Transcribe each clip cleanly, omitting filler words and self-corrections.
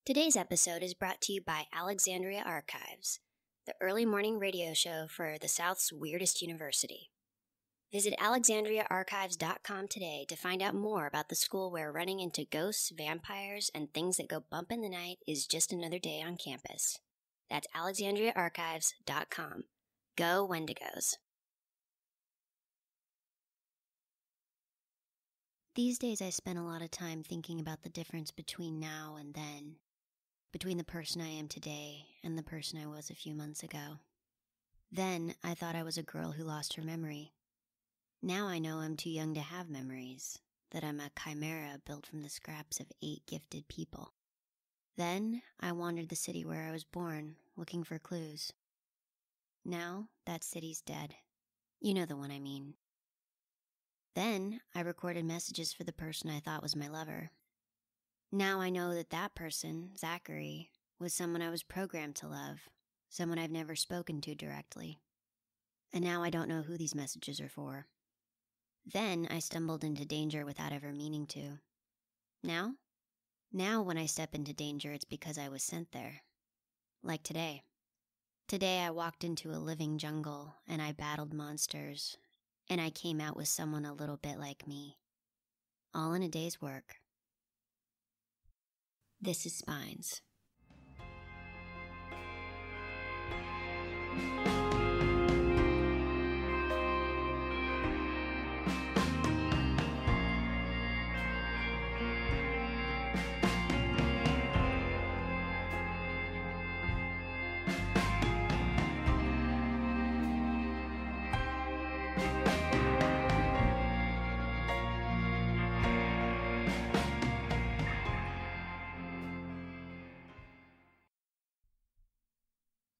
Today's episode is brought to you by Alexandria Archives, the early morning radio show for the South's weirdest university. Visit alexandriaarchives.com today to find out more about the school where running into ghosts, vampires, and things that go bump in the night is just another day on campus. That's alexandriaarchives.com. Go Wendigos. These days I spend a lot of time thinking about the difference between now and then. Between the person I am today and the person I was a few months ago. Then, I thought I was a girl who lost her memory. Now I know I'm too young to have memories, that I'm a chimera built from the scraps of 8 gifted people. Then, I wandered the city where I was born, looking for clues. Now, that city's dead. You know the one I mean. Then, I recorded messages for the person I thought was my lover. Now I know that that person, Zachary, was someone I was programmed to love, someone I've never spoken to directly. And now I don't know who these messages are for. Then I stumbled into danger without ever meaning to. Now? Now when I step into danger, it's because I was sent there. Like today. Today I walked into a living jungle, and I battled monsters, and I came out with someone a little bit like me. All in a day's work. This is Spines.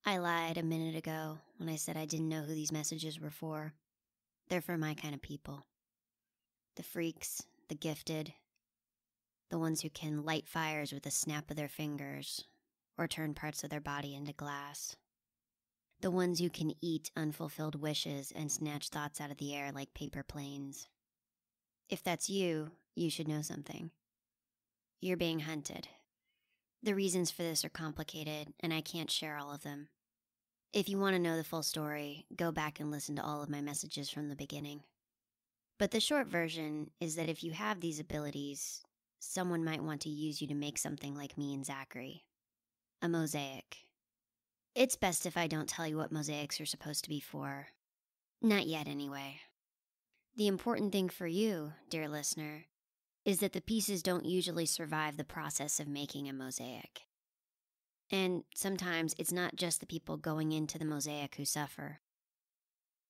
I lied a minute ago when I said I didn't know who these messages were for. They're for my kind of people. The freaks, the gifted, the ones who can light fires with a snap of their fingers or turn parts of their body into glass. The ones who can eat unfulfilled wishes and snatch thoughts out of the air like paper planes. If that's you, you should know something. You're being hunted. The reasons for this are complicated, and I can't share all of them. If you want to know the full story, go back and listen to all of my messages from the beginning. But the short version is that if you have these abilities, someone might want to use you to make something like me and Zachary. A mosaic. It's best if I don't tell you what mosaics are supposed to be for. Not yet, anyway. The important thing for you, dear listener, is that the pieces don't usually survive the process of making a mosaic. And sometimes it's not just the people going into the mosaic who suffer.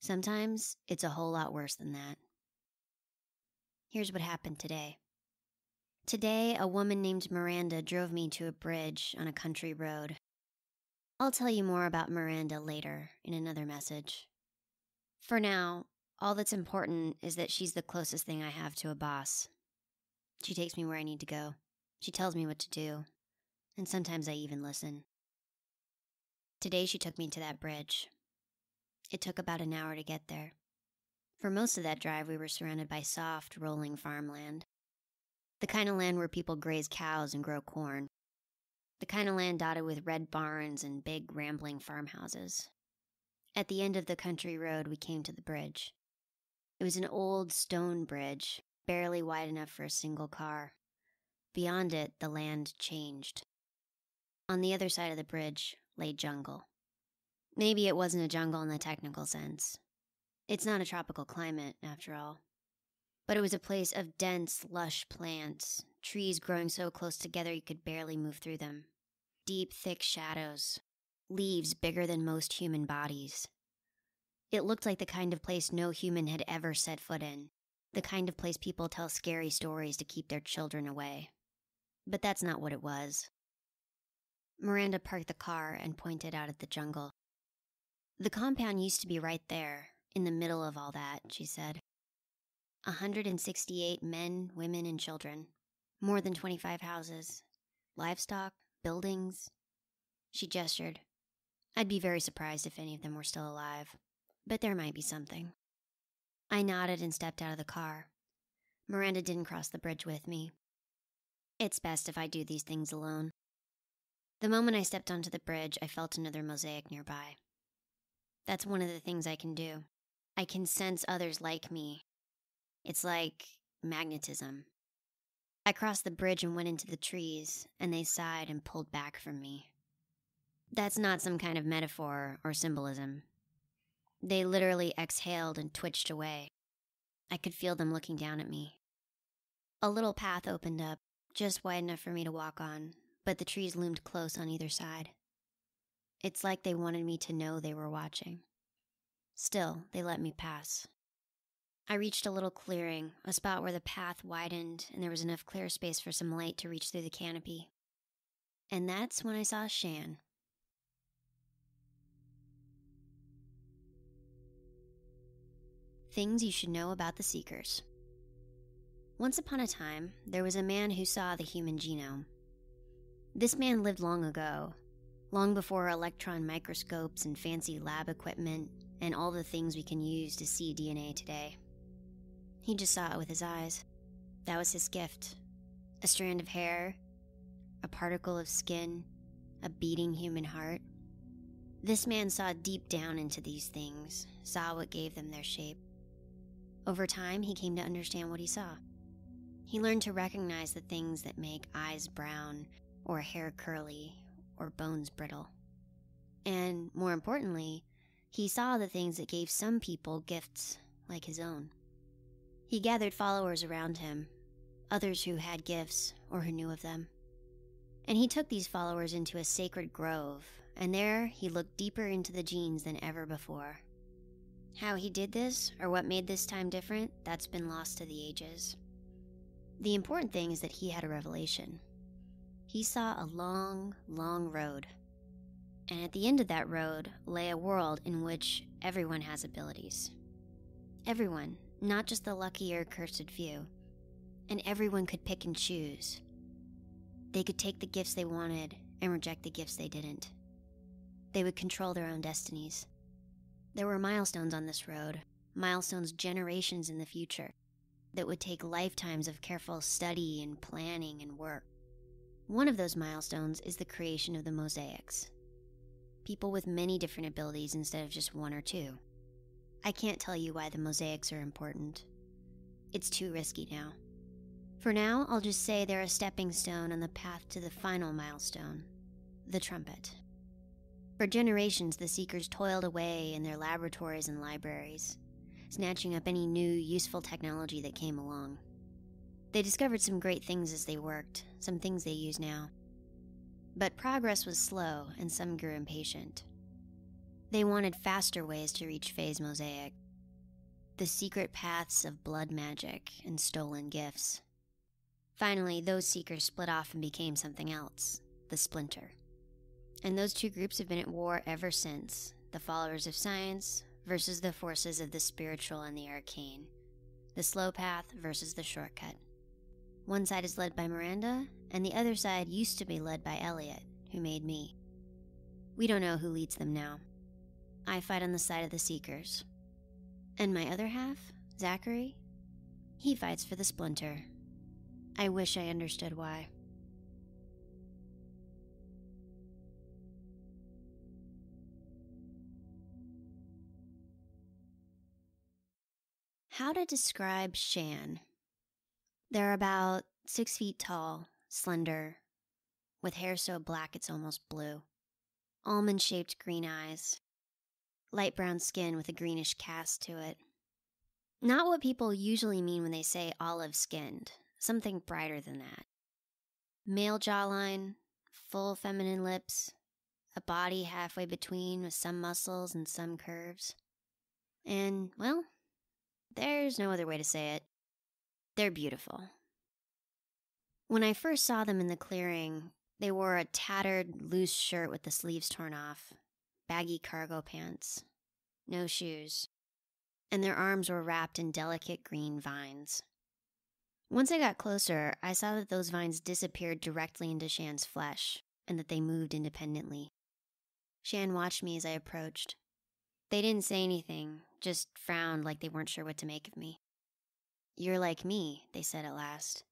Sometimes it's a whole lot worse than that. Here's what happened today. Today, a woman named Miranda drove me to a bridge on a country road. I'll tell you more about Miranda later in another message. For now, all that's important is that she's the closest thing I have to a boss. She takes me where I need to go. She tells me what to do. And sometimes I even listen. Today she took me to that bridge. It took about an hour to get there. For most of that drive, we were surrounded by soft, rolling farmland. The kind of land where people graze cows and grow corn. The kind of land dotted with red barns and big, rambling farmhouses. At the end of the country road, we came to the bridge. It was an old stone bridge, barely wide enough for a single car. Beyond it, the land changed. On the other side of the bridge lay jungle. Maybe it wasn't a jungle in the technical sense. It's not a tropical climate, after all. But it was a place of dense, lush plants, trees growing so close together you could barely move through them. Deep, thick shadows, leaves bigger than most human bodies. It looked like the kind of place no human had ever set foot in, the kind of place people tell scary stories to keep their children away. But that's not what it was. Miranda parked the car and pointed out at the jungle. The compound used to be right there, in the middle of all that, she said. 168 men, women, and children. More than 25 houses. Livestock, buildings. She gestured. I'd be very surprised if any of them were still alive, but there might be something. I nodded and stepped out of the car. Miranda didn't cross the bridge with me. It's best if I do these things alone. The moment I stepped onto the bridge, I felt another mosaic nearby. That's one of the things I can do. I can sense others like me. It's like magnetism. I crossed the bridge and went into the trees, and they sighed and pulled back from me. That's not some kind of metaphor or symbolism. They literally exhaled and twitched away. I could feel them looking down at me. A little path opened up, just wide enough for me to walk on, but the trees loomed close on either side. It's like they wanted me to know they were watching. Still, they let me pass. I reached a little clearing, a spot where the path widened and there was enough clear space for some light to reach through the canopy. And that's when I saw Shan. Things you should know about the Seekers. Once upon a time, there was a man who saw the human genome. This man lived long ago, long before electron microscopes and fancy lab equipment and all the things we can use to see DNA today. He just saw it with his eyes. That was his gift. A strand of hair, a particle of skin, a beating human heart. This man saw deep down into these things, saw what gave them their shape. Over time, he came to understand what he saw. He learned to recognize the things that make eyes brown, or hair curly, or bones brittle. And, more importantly, he saw the things that gave some people gifts like his own. He gathered followers around him, others who had gifts or who knew of them. And he took these followers into a sacred grove, and there he looked deeper into the genes than ever before. How he did this, or what made this time different, that's been lost to the ages. The important thing is that he had a revelation. He saw a long, long road. And at the end of that road lay a world in which everyone has abilities. Everyone, not just the lucky or cursed few. And everyone could pick and choose. They could take the gifts they wanted and reject the gifts they didn't. They would control their own destinies. There were milestones on this road, milestones generations in the future, that would take lifetimes of careful study and planning and work. One of those milestones is the creation of the mosaics. People with many different abilities instead of just one or two. I can't tell you why the mosaics are important. It's too risky now. For now, I'll just say they're a stepping stone on the path to the final milestone, the trumpet. For generations, the Seekers toiled away in their laboratories and libraries, snatching up any new, useful technology that came along. They discovered some great things as they worked, some things they use now. But progress was slow, and some grew impatient. They wanted faster ways to reach Phase Mosaic, the secret paths of blood magic and stolen gifts. Finally, those Seekers split off and became something else, the Splinter. And those two groups have been at war ever since, the followers of science versus the forces of the spiritual and the arcane, the slow path versus the shortcut. One side is led by Miranda, and the other side used to be led by Elliot, who made me. We don't know who leads them now. I fight on the side of the Seekers. And my other half, Zachary, he fights for the Splinter. I wish I understood why. How to describe Shan. They're about 6 feet tall, slender, with hair so black it's almost blue. Almond-shaped green eyes. Light brown skin with a greenish cast to it. Not what people usually mean when they say olive-skinned. Something brighter than that. Male jawline, full feminine lips, a body halfway between with some muscles and some curves. And, well, there's no other way to say it. They're beautiful. When I first saw them in the clearing, they wore a tattered, loose shirt with the sleeves torn off, baggy cargo pants, no shoes, and their arms were wrapped in delicate green vines. Once I got closer, I saw that those vines disappeared directly into Shan's flesh, and that they moved independently. Shan watched me as I approached. They didn't say anything, just frowned like they weren't sure what to make of me. "You're like me," they said at last.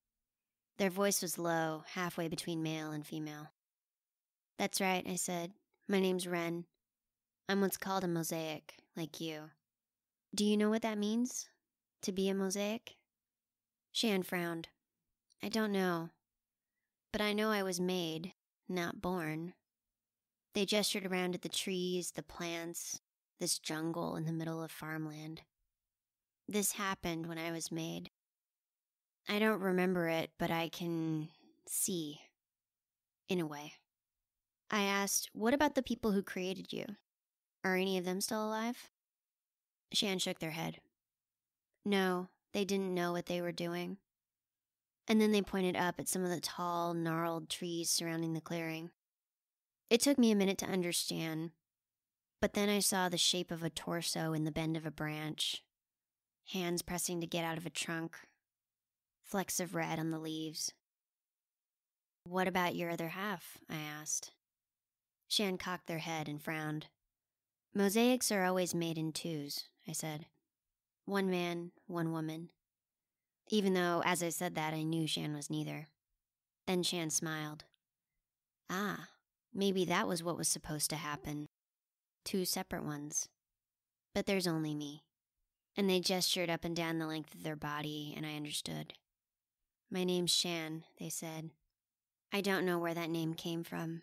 Their voice was low, halfway between male and female. That's right, I said. My name's Ren. I'm what's called a mosaic, like you. Do you know what that means? To be a mosaic? Shan frowned. I don't know. But I know I was made, not born. They gestured around at the trees, the plants, this jungle in the middle of farmland. This happened when I was made. I don't remember it, but I can see, in a way. I asked, what about the people who created you? Are any of them still alive? Shan shook their head. No, they didn't know what they were doing. And then they pointed up at some of the tall, gnarled trees surrounding the clearing. It took me a minute to understand, but then I saw the shape of a torso in the bend of a branch, hands pressing to get out of a trunk, flecks of red on the leaves. What about your other half? I asked. Shan cocked their head and frowned. Mosaics are always made in twos, I said. One man, one woman. Even though, as I said that, I knew Shan was neither. Then Shan smiled. Ah, maybe that was what was supposed to happen. 2 separate ones. But there's only me. And they gestured up and down the length of their body, and I understood. My name's Shan, they said. I don't know where that name came from.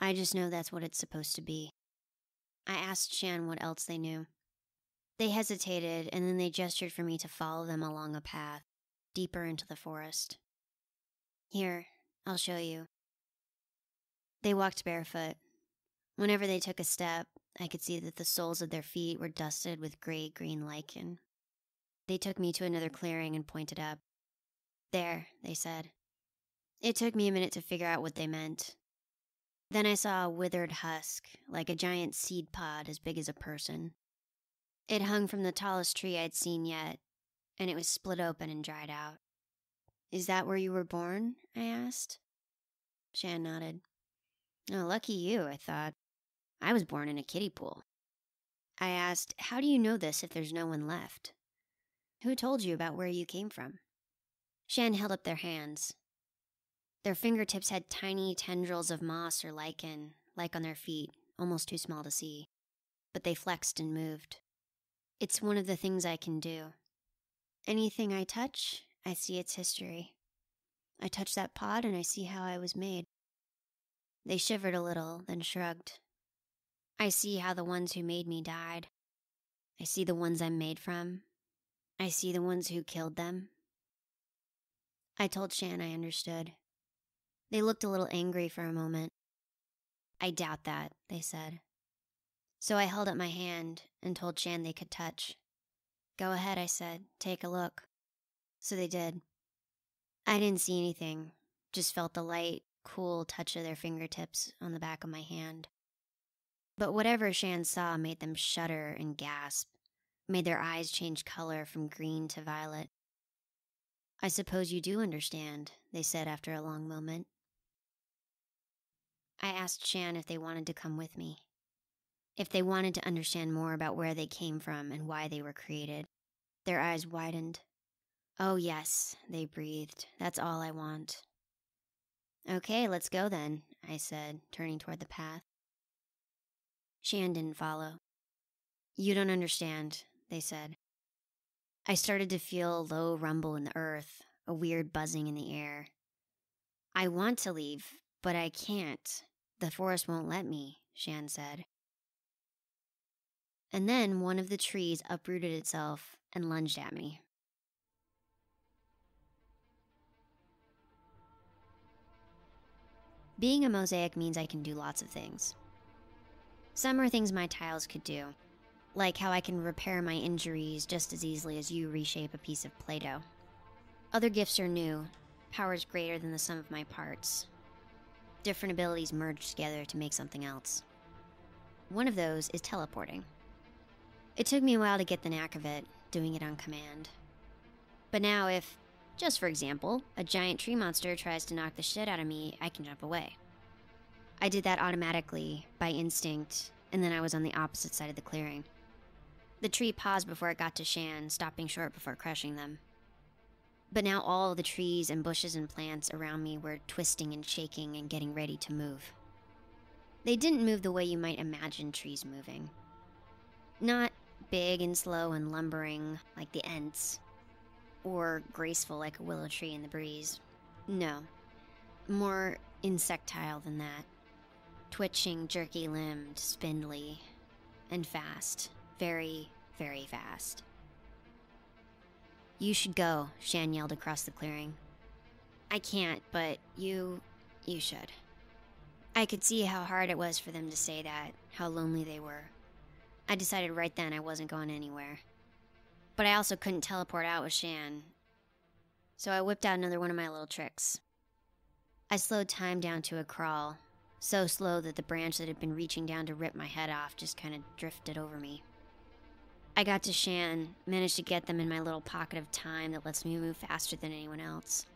I just know that's what it's supposed to be. I asked Shan what else they knew. They hesitated, and then they gestured for me to follow them along a path, deeper into the forest. Here, I'll show you. They walked barefoot. Whenever they took a step, I could see that the soles of their feet were dusted with gray-green lichen. They took me to another clearing and pointed up. There, they said. It took me a minute to figure out what they meant. Then I saw a withered husk, like a giant seed pod as big as a person. It hung from the tallest tree I'd seen yet, and it was split open and dried out. Is that where you were born? I asked. Shan nodded. Oh, lucky you, I thought. I was born in a kiddie pool. I asked, how do you know this if there's no one left? Who told you about where you came from? Shan held up their hands. Their fingertips had tiny tendrils of moss or lichen, like on their feet, almost too small to see. But they flexed and moved. It's one of the things I can do. Anything I touch, I see its history. I touch that pod and I see how I was made. They shivered a little, then shrugged. I see how the ones who made me died. I see the ones I'm made from. I see the ones who killed them. I told Shan I understood. They looked a little angry for a moment. I doubt that, they said. So I held up my hand and told Shan they could touch. Go ahead, I said. Take a look. So they did. I didn't see anything, just felt the light, cool touch of their fingertips on the back of my hand. But whatever Shan saw made them shudder and gasp, made their eyes change color from green to violet. I suppose you do understand, they said after a long moment. I asked Shan if they wanted to come with me. If they wanted to understand more about where they came from and why they were created. Their eyes widened. Oh yes, they breathed. That's all I want. Okay, let's go then, I said, turning toward the path. Shan didn't follow. You don't understand, they said. I started to feel a low rumble in the earth, a weird buzzing in the air. I want to leave, but I can't. The forest won't let me, Shan said. And then one of the trees uprooted itself and lunged at me. Being a mosaic means I can do lots of things. Some are things my tiles could do, like how I can repair my injuries just as easily as you reshape a piece of Play-Doh. Other gifts are new, powers greater than the sum of my parts. Different abilities merge together to make something else. One of those is teleporting. It took me a while to get the knack of it, doing it on command. But now if, just for example, a giant tree monster tries to knock the shit out of me, I can jump away. I did that automatically, by instinct, and then I was on the opposite side of the clearing. The tree paused before it got to Shan, stopping short before crushing them. But now all of the trees and bushes and plants around me were twisting and shaking and getting ready to move. They didn't move the way you might imagine trees moving. Not big and slow and lumbering like the Ents, or graceful like a willow tree in the breeze. No, more insectile than that. Twitching, jerky-limbed, spindly, and fast. Very, very fast. "You should go," Shan yelled across the clearing. "I can't, but you should." I could see how hard it was for them to say that, how lonely they were. I decided right then I wasn't going anywhere. But I also couldn't teleport out with Shan, so I whipped out another one of my little tricks. I slowed time down to a crawl, so slow that the branch that had been reaching down to rip my head off just kind of drifted over me. I got to Shan, managed to get them in my little pocket of time that lets me move faster than anyone else.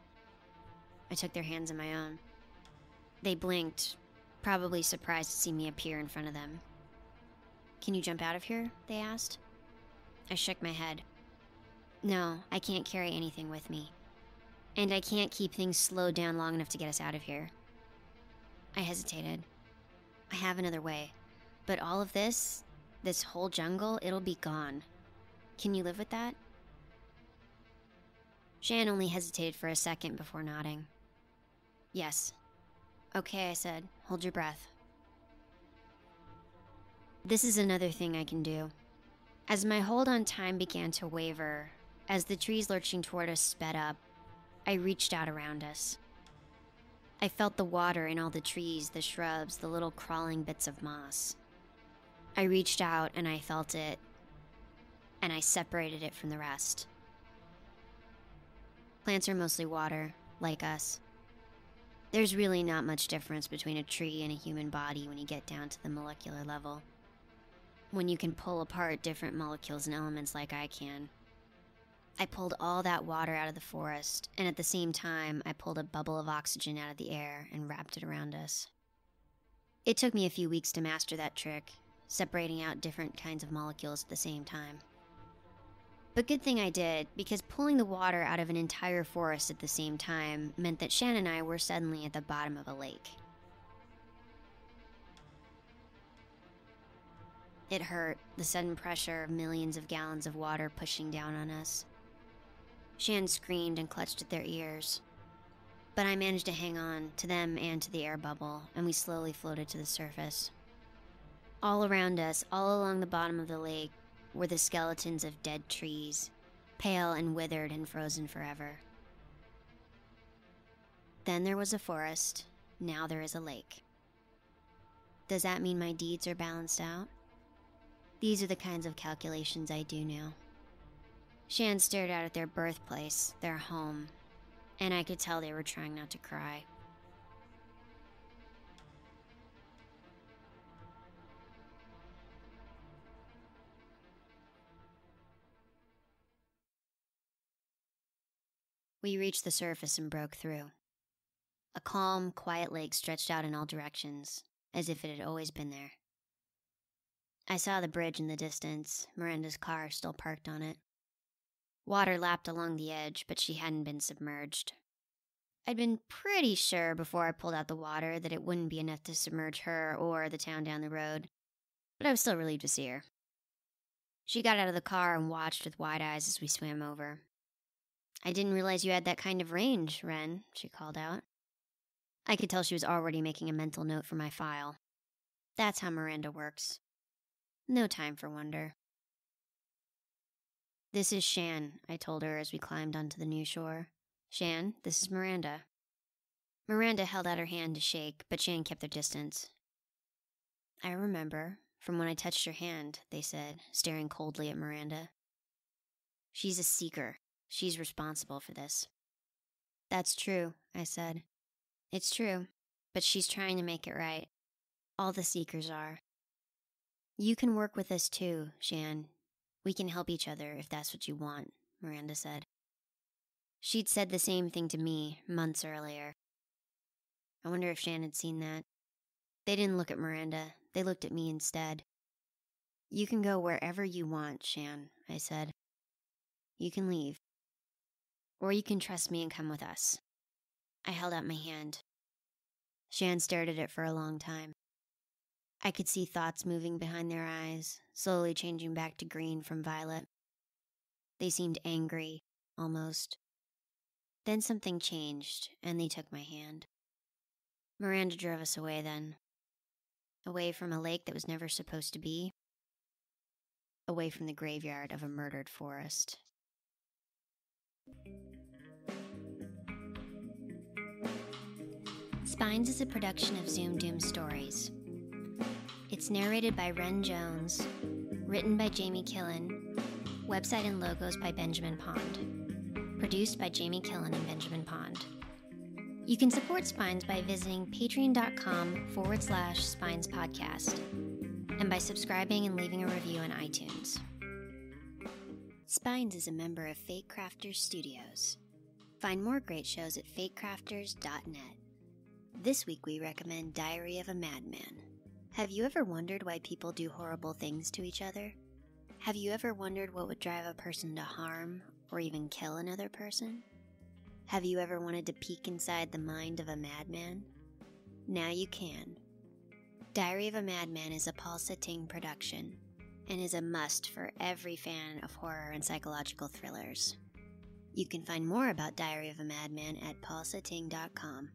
I took their hands in my own. They blinked, probably surprised to see me appear in front of them. "Can you jump out of here?" they asked. I shook my head. "No, I can't carry anything with me. And I can't keep things slowed down long enough to get us out of here." I hesitated. "I have another way. But all of this whole jungle, it'll be gone. Can you live with that?" Shan only hesitated for a second before nodding. "Yes." "Okay," I said. "Hold your breath." This is another thing I can do. As my hold on time began to waver, as the trees lurching toward us sped up, I reached out around us. I felt the water in all the trees, the shrubs, the little crawling bits of moss. I reached out and I felt it, and I separated it from the rest. Plants are mostly water, like us. There's really not much difference between a tree and a human body when you get down to the molecular level. When you can pull apart different molecules and elements like I can. I pulled all that water out of the forest, and at the same time, I pulled a bubble of oxygen out of the air and wrapped it around us. It took me a few weeks to master that trick, separating out different kinds of molecules at the same time. But good thing I did, because pulling the water out of an entire forest at the same time meant that Shan and I were suddenly at the bottom of a lake. It hurt, the sudden pressure of millions of gallons of water pushing down on us. Shan screamed and clutched at their ears. But I managed to hang on, to them and to the air bubble, and we slowly floated to the surface. All around us, all along the bottom of the lake, were the skeletons of dead trees, pale and withered and frozen forever. Then there was a forest, now there is a lake. Does that mean my deeds are balanced out? These are the kinds of calculations I do now. Shan stared out at their birthplace, their home, and I could tell they were trying not to cry. We reached the surface and broke through. A calm, quiet lake stretched out in all directions, as if it had always been there. I saw the bridge in the distance, Miranda's car still parked on it. Water lapped along the edge, but she hadn't been submerged. I'd been pretty sure before I pulled out the water that it wouldn't be enough to submerge her or the town down the road, but I was still relieved to see her. She got out of the car and watched with wide eyes as we swam over. "I didn't realize you had that kind of range, Ren," she called out. I could tell she was already making a mental note for my file. That's how Miranda works. No time for wonder. "This is Shan," I told her as we climbed onto the new shore. "Shan, this is Miranda." Miranda held out her hand to shake, but Shan kept their distance. "I remember, from when I touched your hand," they said, staring coldly at Miranda. "She's a seeker. She's responsible for this." "That's true," I said. "It's true, but she's trying to make it right. All the seekers are." "You can work with us too, Shan. We can help each other if that's what you want," Miranda said. She'd said the same thing to me months earlier. I wonder if Shan had seen that. They didn't look at Miranda. They looked at me instead. "You can go wherever you want, Shan," I said. "You can leave. Or you can trust me and come with us." I held out my hand. Shan stared at it for a long time. I could see thoughts moving behind their eyes, slowly changing back to green from violet. They seemed angry, almost. Then something changed, and they took my hand. Miranda drove us away then. Away from a lake that was never supposed to be. Away from the graveyard of a murdered forest. Spines is a production of Zoom Doom Stories. It's narrated by Ren Jones, written by Jamie Killen, website and logos by Benjamin Pond, produced by Jamie Killen and Benjamin Pond. You can support Spines by visiting patreon.com/Spines Podcast and by subscribing and leaving a review on iTunes. Spines is a member of Fate Crafters Studios. Find more great shows at fatecrafters.net. This week we recommend Diary of a Madman. Have you ever wondered why people do horrible things to each other? Have you ever wondered what would drive a person to harm or even kill another person? Have you ever wanted to peek inside the mind of a madman? Now you can. Diary of a Madman is a Paul Satting production and is a must for every fan of horror and psychological thrillers. You can find more about Diary of a Madman at paulsatting.com.